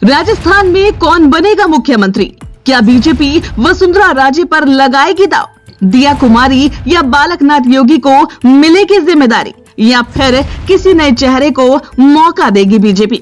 राजस्थान में कौन बनेगा मुख्यमंत्री? क्या बीजेपी वसुंधरा राजे पर लगाएगी दाव? दिया कुमारी या बालकनाथ योगी को मिलेगी जिम्मेदारी, या फिर किसी नए चेहरे को मौका देगी बीजेपी?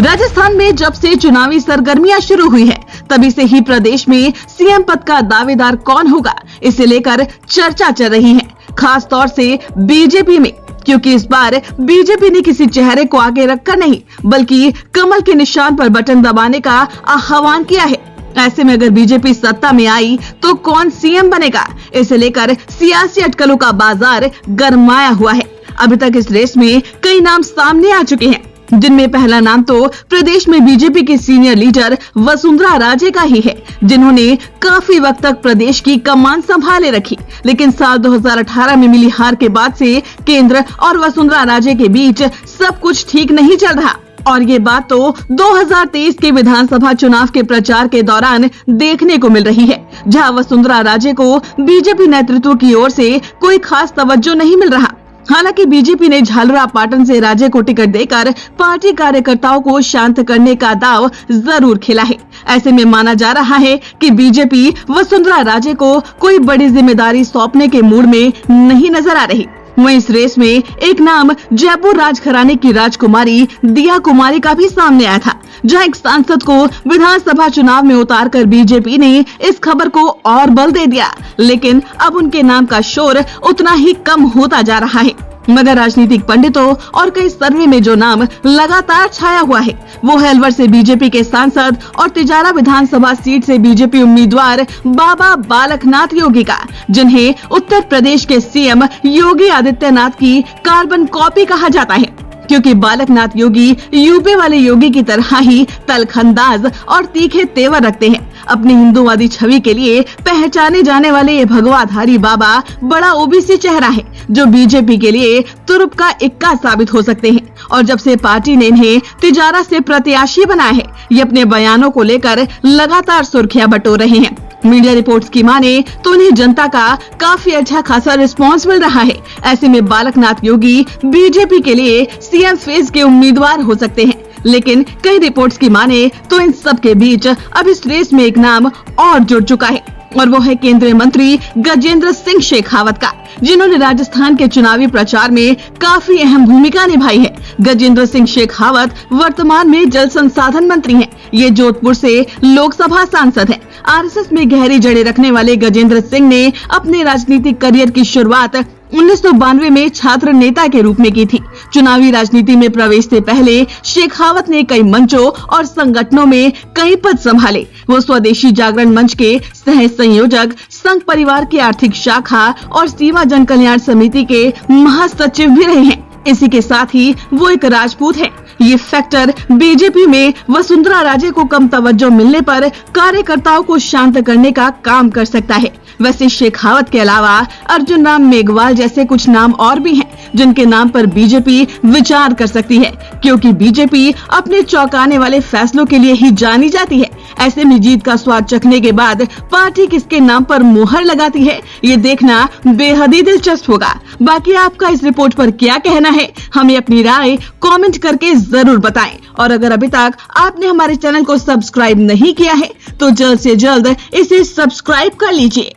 राजस्थान में जब से चुनावी सरगर्मियां शुरू हुई है, तभी से ही प्रदेश में सीएम पद का दावेदार कौन होगा, इसे लेकर चर्चा चल रही है, खास तौर से बीजेपी में, क्योंकि इस बार बीजेपी ने किसी चेहरे को आगे रखकर नहीं, बल्कि कमल के निशान पर बटन दबाने का आह्वान किया है। ऐसे में अगर बीजेपी सत्ता में आई तो कौन सीएम बनेगा, इसे लेकर सियासी अटकलों का बाजार गरमाया हुआ है। अभी तक इस रेस में कई नाम सामने आ चुके हैं, जिनमें पहला नाम तो प्रदेश में बीजेपी की सीनियर लीडर वसुंधरा राजे का ही है, जिन्होंने काफी वक्त तक प्रदेश की कमान संभाले रखी। लेकिन साल 2018 में मिली हार के बाद से केंद्र और वसुंधरा राजे के बीच सब कुछ ठीक नहीं चल रहा, और ये बात तो 2023 के विधानसभा चुनाव के प्रचार के दौरान देखने को मिल रही है, जहां वसुंधरा राजे को बीजेपी नेतृत्व की ओर से कोई खास तवज्जो नहीं मिल रहा। हालांकि बीजेपी ने झालरा पाटन से राजे को टिकट देकर पार्टी कार्यकर्ताओं को शांत करने का दाव जरूर खेला है। ऐसे में माना जा रहा है कि बीजेपी वसुंधरा राजे को कोई बड़ी जिम्मेदारी सौंपने के मूड में नहीं नजर आ रही। वहीं इस रेस में एक नाम जयपुर राजघराने की राजकुमारी दिया कुमारी का भी सामने आया था, जहां एक सांसद को विधानसभा चुनाव में उतारकर बीजेपी ने इस खबर को और बल दे दिया। लेकिन अब उनके नाम का शोर उतना ही कम होता जा रहा है। मगर राजनीतिक पंडितों और कई सर्वे में जो नाम लगातार छाया हुआ है, वो है अलवर से बीजेपी के सांसद और तिजारा विधानसभा सीट से बीजेपी उम्मीदवार बाबा बालकनाथ योगी का, जिन्हें उत्तर प्रदेश के सीएम योगी आदित्यनाथ की कार्बन कॉपी कहा जाता है, क्योंकि बालकनाथ योगी यूपी वाले योगी की तरह ही तलखंदाज और तीखे तेवर रखते हैं। अपनी हिंदूवादी छवि के लिए पहचाने जाने वाले ये भगवाधारी बाबा बड़ा ओबीसी चेहरा है, जो बीजेपी के लिए तुरुप का इक्का साबित हो सकते हैं। और जब से पार्टी ने इन्हें तिजारा से प्रत्याशी बनाया है, ये अपने बयानों को लेकर लगातार सुर्खियां बटोर रहे हैं। मीडिया रिपोर्ट्स की माने तो उन्हें जनता का काफी अच्छा खासा रिस्पांस मिल रहा है। ऐसे में बालकनाथ योगी बीजेपी के लिए सीएम फेज के उम्मीदवार हो सकते हैं। लेकिन कई रिपोर्ट्स की माने तो इन सब के बीच अब इस रेस में एक नाम और जुड़ चुका है, और वो है केंद्रीय मंत्री गजेंद्र सिंह शेखावत का, जिन्होंने राजस्थान के चुनावी प्रचार में काफी अहम भूमिका निभाई है। गजेंद्र सिंह शेखावत वर्तमान में जल संसाधन मंत्री हैं। ये जोधपुर से लोकसभा सांसद हैं। आरएसएस में गहरी जड़ें रखने वाले गजेंद्र सिंह ने अपने राजनीतिक करियर की शुरुआत 1992 में छात्र नेता के रूप में की थी। चुनावी राजनीति में प्रवेश से पहले शेखावत ने कई मंचों और संगठनों में कई पद संभाले। वो स्वदेशी जागरण मंच के सह संयोजक, संघ परिवार की आर्थिक शाखा और सीमा जन कल्याण समिति के महासचिव भी रहे हैं। इसी के साथ ही वो एक राजपूत है। ये फैक्टर बीजेपी में वसुंधरा राजे को कम तवज्जो मिलने पर कार्यकर्ताओं को शांत करने का काम कर सकता है। वैसे शेखावत के अलावा अर्जुन राम मेघवाल जैसे कुछ नाम और भी हैं, जिनके नाम पर बीजेपी विचार कर सकती है, क्योंकि बीजेपी अपने चौंकाने वाले फैसलों के लिए ही जानी जाती है। ऐसे में जीत का स्वाद चखने के बाद पार्टी किसके नाम पर मुहर लगाती है, ये देखना बेहद ही दिलचस्प होगा। बाकी आपका इस रिपोर्ट पर क्या कहना है, हमें अपनी राय कमेंट करके जरूर बताएं। और अगर अभी तक आपने हमारे चैनल को सब्सक्राइब नहीं किया है, तो जल्द से जल्द इसे सब्सक्राइब कर लीजिए।